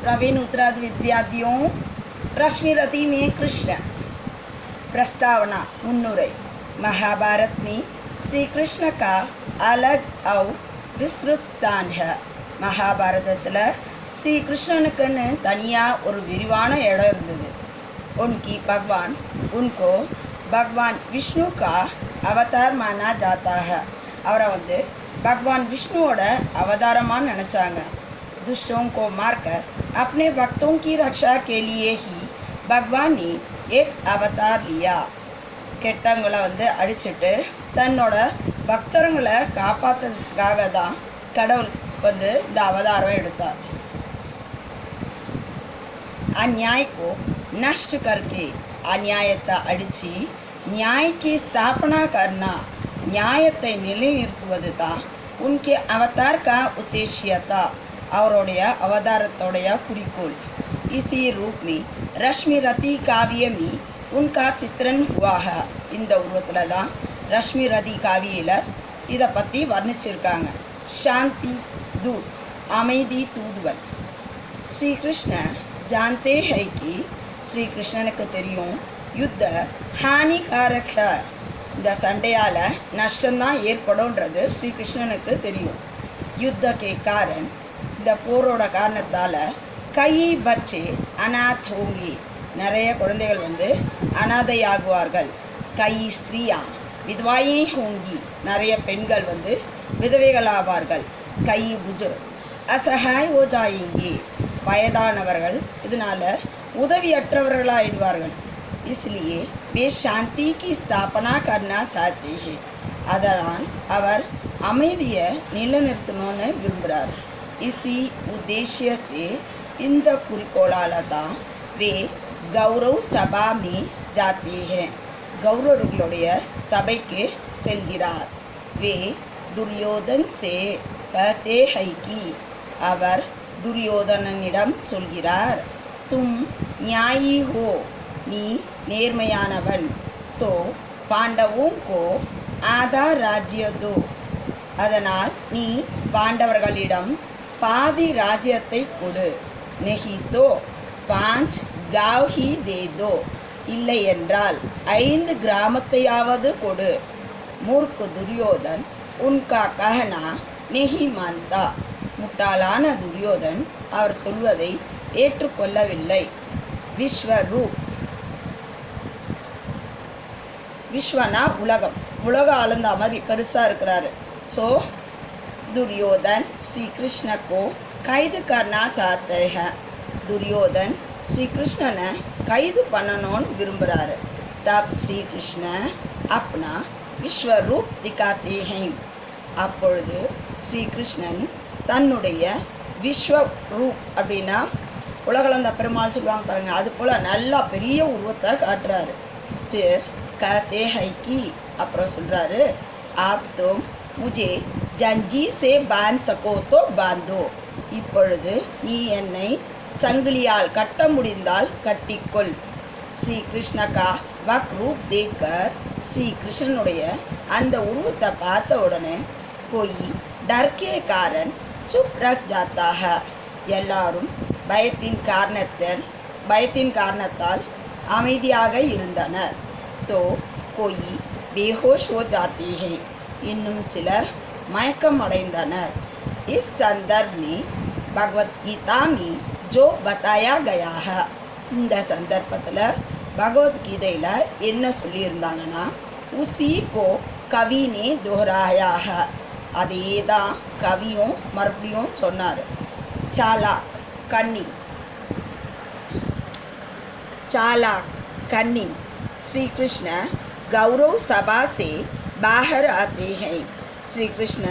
प्रवीण उत्तराद विद्यार्थियों रश्मि रति में कृष्ण प्रस्तावना मुन्नुரை महाभारत में श्री कृष्ण का अलग और विस्तृत स्थान है। महाभारतத்தில் ஸ்ரீ கிருஷ்ணனுக்குன்னு தனியாக ஒரு விரிவான இடம் இருந்தது। उनको भगवान विष्णु का अवतार माना जाता है। அவரை भगवान विष्णुவோட அவதாரமாக நினச்சாங்க। दुष्टों को मारकर अपने भक्तों की रक्षा के लिए ही भगवान ने एक अवतार लिया। கெட்டவங்களை அழிச்சிட்டு தன்னோட பக்தர்களை காப்பாற்றுறதுக்காக தான் கடவுள் இந்த அவதாரம் எடுத்தார்। अन्याय को नष्ट करके अन्यायத்தை அழிச்சு न्याय की स्थापना करना न्यायத்தை நிலைநிறுத்துவது தான் उनके अवतार का उद्देश्य था। அவருடைய அவதாரத்தோடைய குறிக்கோள்। इसी रूप में रश्मि रति काव्य में उनका चित्रण हुआ है। இந்த உருவத்தில் தான் ரஷ்மி ரதி காவியில் இதை பற்றி வர்ணிச்சிருக்காங்க। शांति दूत அமைதி தூதுவன்। श्री कृष्ण जानते हैं कि श्री कृष्णனுக்கு தெரியும் युद्ध हानिकारक है। இந்த சண்டையால் நஷ்டம்தான் ஏற்படும்ன்றது ஸ்ரீ கிருஷ்ணனுக்கு தெரியும்। युद्ध के कारण இந்த போரோட காரணத்தால் कई बच्चे अनाथ होंगे நிறைய குழந்தைகள் அனாதையாகுவார்கள்। कई स्त्रियां विधवाएं होंगी நிறைய பெண்கள் விதவைகளாவார்கள்। कई बुजुर्ग असहाय हो जाएंगे வயதானவர்கள் இதனால் உதவியற்றவர்களாயிடுவார்கள்। इसलिए वे शांति की स्थापना करना चाहते हैं। அதனால் அவர் அமைதியை நிலைநிறுத்தணும்னு விரும்புகிறார்। इसी उद्देश्य से இந்த குறிக்கோளால் தான் वे गौरव सभा में जाते हैं। கௌரவர்களுடைய சபைக்கு செல்கிறார்। वे दुर्योधन से कहते हैं कि அவர் துரியோதனனிடம் சொல்கிறார் तुम न्यायी हो நீ நேர்மையானவன்। तो पांडवों को आधा राज्य दो அதனால் நீ பாண்டவர்களிடம் பாதி ராஜ்யத்தை கொடு। नहीं तो 5 गाँव ही दे दो இல்லை என்றால் 5 கிராமத்தையாவது கொடு। मूर्ख दुर्योधन उनका कहना नहीं मानता முட்டாளான துரியோதன் அவர் சொல்வதை ஏற்றுக்கொள்ளவில்லை। விஸ்வரூப் விஸ்வனா உலகம் உலகம் அளந்த மாதிரி பெருசாக இருக்கிறாரு। ஸோ दुर्योधन श्री कृष्ण को कैद करना चाहते हैं। दुर्योधन श्री कृष्णனை கைது பண்ணணும்னு விரும்புகிறாரு। तब श्री कृष्ण अपना विश्वरूप दिखाते हैं அப்பொழுது ஸ்ரீ கிருஷ்ணன் தன்னுடைய விஸ்வரூப் அப்படின்னா உலகளந்த பெருமாள் சொல்லுவாங்க பாருங்கள், அது போல் நல்லா பெரிய உருவத்தை காட்டுறாரு। फिर कहते हैं कि அப்புறம் சொல்கிறாரு आप तो मुझे जंजी से बांध सको तो बांधो இப்பொழுது நீ என்னை சங்கிலியால் கட்ட முடிந்தால் கட்டிக்கொள்। ஸ்ரீ கிருஷ்ண கா வக் ரூப் தேக்கர் ஸ்ரீ கிருஷ்ணனுடைய அந்த உருவத்தை பார்த்த உடனே कोई डर के कारण चुप रख जाता है எல்லாரும் பயத்தின் காரணத்தால் அமைதியாக இருந்தனர்। तो कोई बेहोश हो जाते हैं இன்னும் சிலர் மயக்கம் அடைந்தனர்। इस संदर्भ में भगवत गीता में जो बताया गया है இந்த சந்தர்ப்பத்தில் பகவத்கீதையில் என்ன சொல்லியிருந்தாங்கன்னா उसी को कवि ने दोहराया है அதே தான் கவியும் மறுபடியும் சொன்னார்। चालाक कन्निंग श्री कृष्ण गौरव सभा से बाहर आते हैं। श्री कृष्ण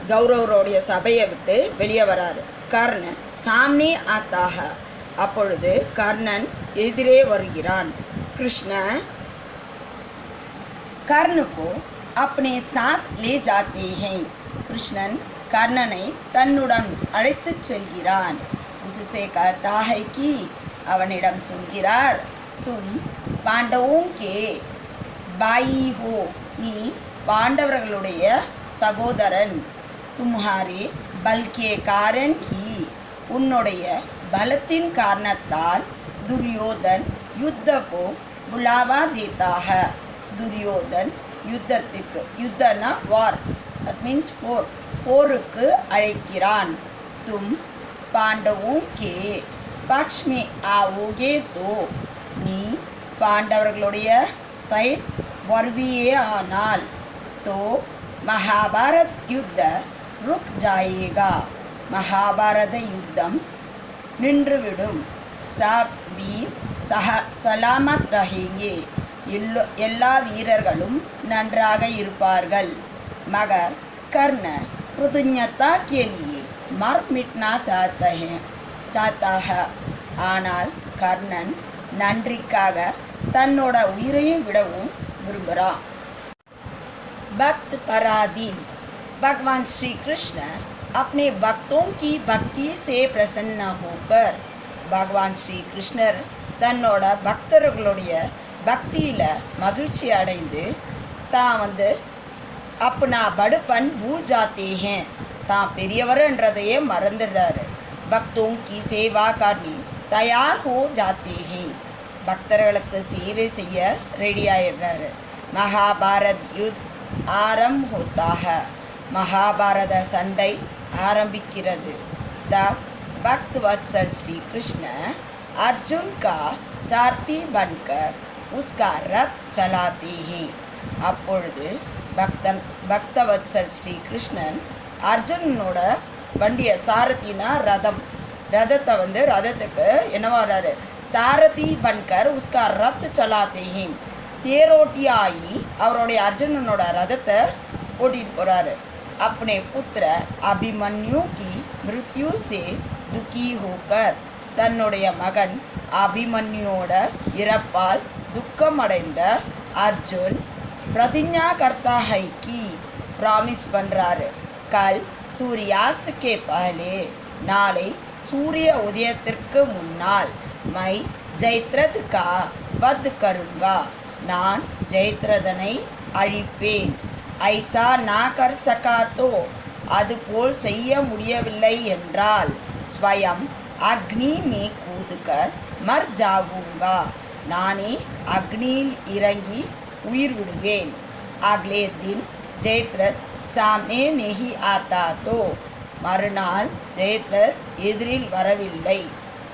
கௌரவருடைய சபையை விட்டு வெளியே வராரு। கர்ண सामने आता है அப்பொழுது கர்ணன் எதிரே வருகிறான்। कृष्ण कर्ण को अपने साथ ले जाते हैं कृष्णन கர்ணனை தன்னுடன் அழைத்து செல்கிறான்। उससे कहता है कि அவனிடம் சொல்கிறார் तुम पांडवों के भाई हो நீ பாண்டவர்களுடைய சகோதரன்। तुम्हारे बल के कारण ही உன்னுடைய பலத்தின் காரணத்தால் துரியோதன் யுத்தको बुलावा देता है. துரியோதன் யுத்தத்துக்கு, யுத்தனா வார், தட் மீன்ஸ் போர், போருக்கு அழைக்கிறான். தும் பாண்டவோं के पक्ष में आओगे तो, நீ பாண்டவர்களுடைய சைட் வருவியே ஆனால், तो महाभारत युद्ध रुक जाएगा, மகாபாரத யுத்தம் நின்றுவிடும். सब वीर सलामत रहेंगे, எல்லா வீரர்களும் நன்றாக இருப்பார்கள். मगर कर्ण कृतज्ञता के लिए मर मिटना चाहता है, ஆனால் கர்ணன் நன்றிக்காக தன்னோட உயிரையும் விடவும் விரும்புகிறான். भक्त पराधीन. भगवान श्री कृष्ण अपने भक्तों की भक्ति से प्रसन्न होकर, பகவான் ஸ்ரீ கிருஷ்ணர் தன்னோட பக்தர்களுடைய பக்தியில் மகிழ்ச்சி அடைந்து தான் अपना बड़पन भूल जाते हैं, தான் பெரியவர்ன்றதையே மறந்துடுறாரு. भक्तों की सेवा करनी तैयार हो जाते हैं, பக்தர்களுக்கு சேவை செய்ய ரெடி ஆயிடுறாரு. महाभारत युद्ध आरंभ होता है, महाभारत சண்டை ஆரம்பிக்கிறது. तब भक्त वत्सल श्री कृष्ण अर्जुन का सारथी बनकर उसका रथ चलाते हैं. அப்பொழுது பக்தவத்சல் ஸ்ரீ கிருஷ்ணன் அர்ஜுனனோட வண்டிய சாரதினா ரதம், ரதத்தை ரதத்துக்கு என்னவாறாரு, சாரதி பன்கர் உஸ்கா ரத் சலாத்தே ஹே, தேரோட்டியாகி அவருடைய அர்ஜுனனோட ரதத்தை ஓட்டிட்டு போகிறாரு. अपने पुत्र अभिमन्यु की मृत्यु से दुखी होकर, தன்னுடைய மகன் அபிமன்யுவோட இறப்பால் துக்கமடைந்த அர்ஜுன் प्रतिज्ञा करता है कि, ப்ராமிஸ் பண்ணுறாரு, கல் சூரியாஸ்த் கே பஹலே, நாளை சூரிய உதயத்திற்கு முன்னால், மை ஜெயத்ரத் கா வத் கருங்கா, நான் ஜெயத்ரதனை அழிப்பேன். ஐசா நா கர் சகா தோ, அதுபோல் செய்ய முடியவில்லை என்றால், ஸ்வயம் அக்னி மே கூதுகர் மர் ஜாவுங்கா, நானே அக்னியில் இறங்கி உயிர் விடுவேன். அக்லே தின் ஜெயத்ரத் சாம்னே நெஹி ஆத்தா தோ, மறுநாள் ஜெயத்ரத் எதிரில் வரவில்லை.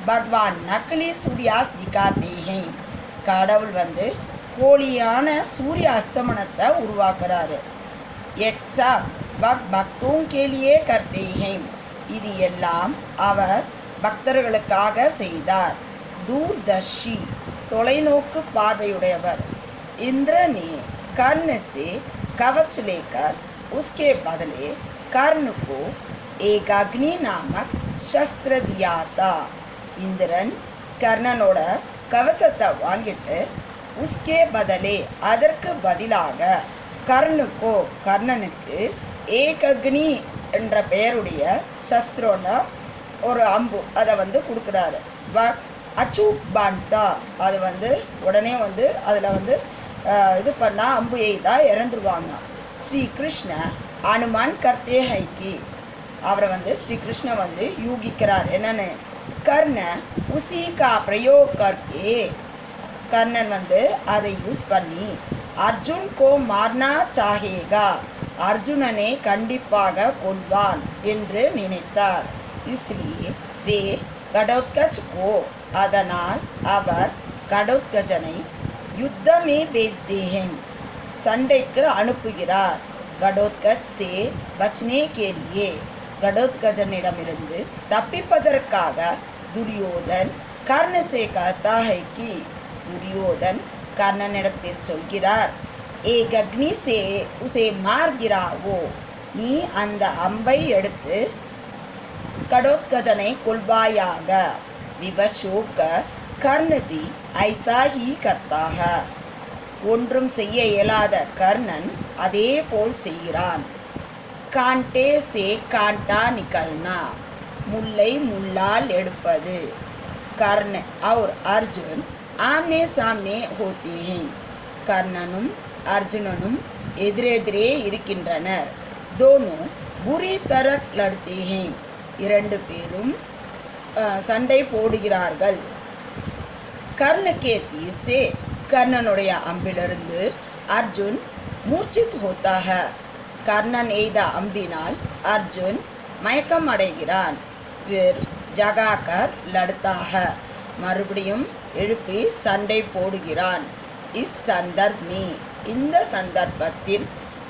பகவான் நக்லி சூர்யாஸ்த் திகாத்தே ஹை, கடவுள் போலியான சூரிய அஸ்தமனத்தை உருவாக்குறாரு. எக்ஸா பக்தோं के लिए करते हैं, இது எல்லாம் அவர் பக்தர்களுக்காக செய்தார். दूरदर्शी, தொலைநோக்கு பார்வையுடையவர். इंद्र ने कर्ण से कवच लेकर उसके बदले कर्ण को एक अग्नि नामक शस्त्र दिया था. இந்திரன் கர்ணனோட கவசத்தை வாங்கிட்டு उसके बदले அதற்கு பதிலாக கர்ணுக்கோ கர்ணனுக்கு ஏக் அக்னி என்ற பெயருடைய சஸ்திரம்னா ஒரு அம்பு அதை கொடுக்குறாரு. அச்சூக் பான்தா, அது உடனே அதில் இது பண்ணால் அம்பு எய்தா இறந்துருவாங்க. ஸ்ரீ கிருஷ்ண அனுமான் கர்த்தே ஹைக்கி, அவரை ஸ்ரீ கிருஷ்ண யூகிக்கிறார் என்னன்னு, கர்ண உசி கா பிரயோக் கர்க்கே, கர்ணன் அதை யூஸ் பண்ணி அர்ஜுன் கோ மார்னா சாஹேகா, அர்ஜுனனை கண்டிப்பாக கொள்வான் என்று நினைத்தார். இஸ்லியே வே கடோத்கச் கோ, அதனால் அவர் கடோத்கஜனை யுத்தமே பேஜ்தே ஹேம், சண்டைக்கு அனுப்புகிறார். கடோத்கச் சே பச்னே கே லியே, கடோத்கஜனிடமிருந்து தப்பிப்பதற்காக துரியோதன் கர்ண சே கஹ்தா ஹை கி, துரியோதன் கர்ணனிடத்தில் சொல்கிறார், ஏக் அக்னி சே உசே மார் கிராவோ, நீ அந்த அம்பை எடுத்து கடோத்கஜனை கொள்வாயாக. விவசோக கர்ண பி ஐசா ஹி கர்த்தா ஹை, ஒன்றும் செய்ய இயலாத கர்ணன் அதே போல் செய்கிறான். காண்டே சே காண்டா நிகல்னா, முல்லை முள்ளால் எடுப்பது. கர்ண और अर्जुन आमने सामने होते हैं, கர்ணனும் அர்ஜுனனும் எதிரெதிரே இருக்கின்றனர். दोनों बुरी तरह लड़ते हैं, இரண்டு பேரும் சண்டை போடுகிறார்கள். கர்ண के तीर से கர்ணனுடைய அம்பிலிருந்து அர்ஜுன் மூர்ச்சித் होता है. கர்ணன் எய்த அம்பினால் அர்ஜுன் மயக்கம் அடைகிறான். फिर ஜகாகர் लड़ता है. மறுபடியும் எழுப்பி சண்டை போடுகிறான். இஸ் சந்தர்ப் में இந்த சந்தர்ப்பத்தில்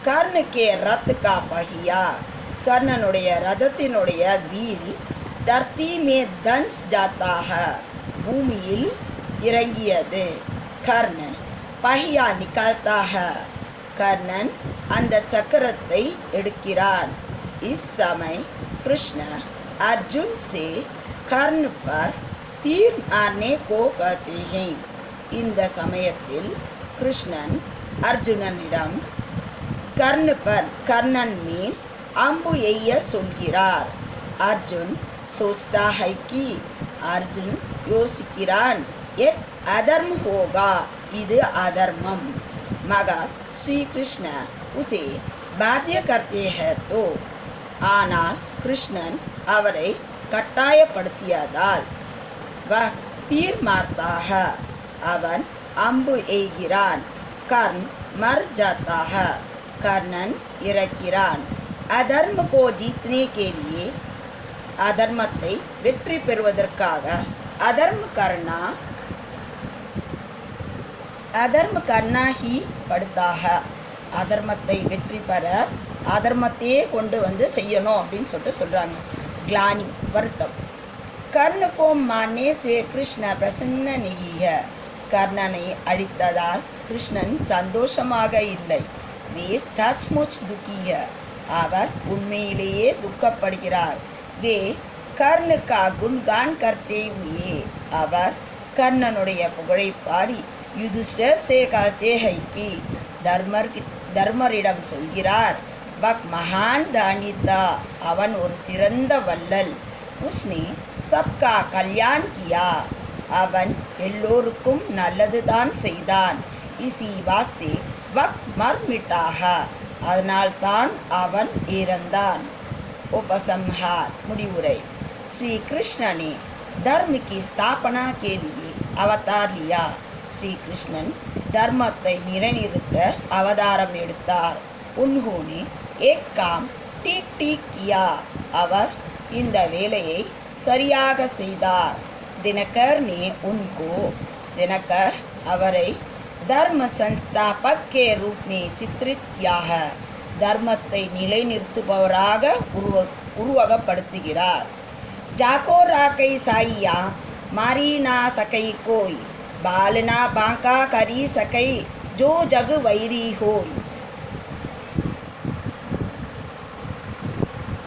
கர்ண के रथ का पहिया கர்ணனுடைய ரதத்தினுடைய வீல் धरती में दंस जाता है பூமியில் இறங்கியது. கர்ண पहिया निकालता है கர்ணன் அந்த சக்கரத்தை எடுக்கிறான். इस समय कृष्ण अर्जुन से कर्ण पर तीर मारने को कहते हैं. இந்த சமயத்தில் கிருஷ்ணன் அர்ஜுனனிடம் கர்ணன் மேல் அம்பு எய்ய சொல்கிறார். அர்ஜுன் सोचता है कि அர்ஜுன் யோசிக்கிறான் एक अधर्म होगा இது அதர்மம். मगर श्री कृष्ण उसे बाध्य करते हैं तो ஆனால் கிருஷ்ணன் அவரை கட்டாயப்படுத்தியதால் वह तीर मारता है அவன் அம்பு எய்கிறான். கர்ண் मर जाता है கர்ணன் இறக்கிறான். अधर्म को जीतने के लिए அதர்மத்தை வெற்றி பெறுவதற்காக அதர்ம கர்ணா ஹி படுத்தாக அதர்மத்தை வெற்றி பெற அதர்மத்தையே கொண்டு வந்து செய்யணும் அப்படின்னு சொல்கிறாங்க. கிளானி வருத்தம். கர்ண கோ மானே சே கிருஷ்ண பிரசன்ன நெகிய கர்ணனை அழித்ததால் கிருஷ்ணன் சந்தோஷமாக இல்லை. வே சச்முச் துக்கிய அவர் உண்மையிலேயே துக்கப்படுகிறார். வே கர்ண கா குன்கான் கர்த்தே हुए அவர் கர்ணனுடைய புகழை பாடி யுதிஷ்டர் சே கஹ்தே ஹை கி தர்மரிடம் சொல்கிறார். வக் மகான் தானிதா அவன் ஒரு சிறந்த வள்ளல். உஸ்னே சப்கா கல்யாண் கியா அவன் எல்லோருக்கும் நல்லதுதான் செய்தான். இசி வாஸ்தே வக் மர் மிட்டாக அதனால்தான் அவன் இறந்தான். उपसंहार முடிவுரை. श्री कृष्ण ने धर्म की स्थापना के लिए अवतार लिया. श्री कृष्णन धर्मத்தை நிலைநிறுத்த அவதாரம் எடுத்தார். उन्होंने एक काम ठीक ठीक किया அவர் இந்த வேலையை சரியாக செய்தார். दिनकर ने उनको दिनकर அவரை धर्म संस्थापक के रूप में चित्रित किया है தர்மத்தை நிலைநிறுத்துபவராக உருவகப்படுத்துகிறார். जाको राकई साइया मारी ना सकई कोई बालना बांका करी सकई जो जग वैरी होई